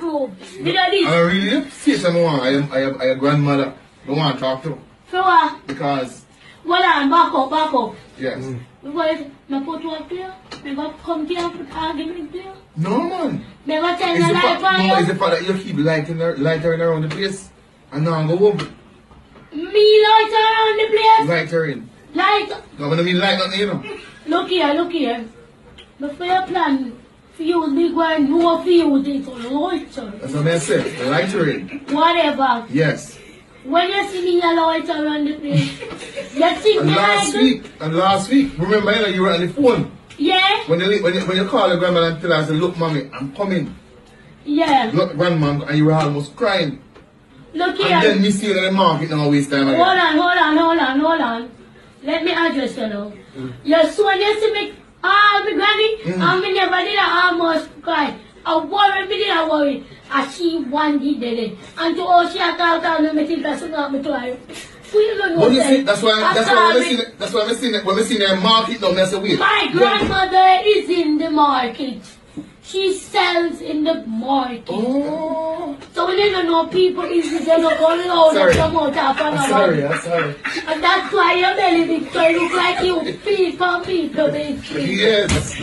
prove. Did I this? Really? See someone, I have a grandmother. Don't want to talk to. So what? Because, Hold on, back up. yes. Because I put what there? I got come here and put argument there. No, man. I got tell It's you the life fact, on no, you. it's the fact that you keep lightering around the place and now go home. Me light around the place. Lightering. Light. No, when I mean light, nothing, you know. Look here. Before you plan, for you be going more for you this lighter. That's what I said. Lightering. Whatever. Yes. When you see me a light around the place, you think And me last week, remember you know, you were on the phone. Yeah? When you call your grandma and tell her, say, look, mommy, I'm coming. Yeah. Look, grandma, and you were almost crying. Look here. And then me see you in the market now waste time again. Hold on. Let me address you now. You saw when you see me, my granny, and me never did almost cry. I worry. And she wanted it. And to all she had to me think that's not me to her. But you see, that's why I'm seeing it. When we see the market now, I say, wait. My grandmother is in the market. She sells in the market. Oh. So when you don't know people easily, they don't go out and promote up and I'm sorry. And that's why your belly big, so you look like you feed for people, basically. Yes.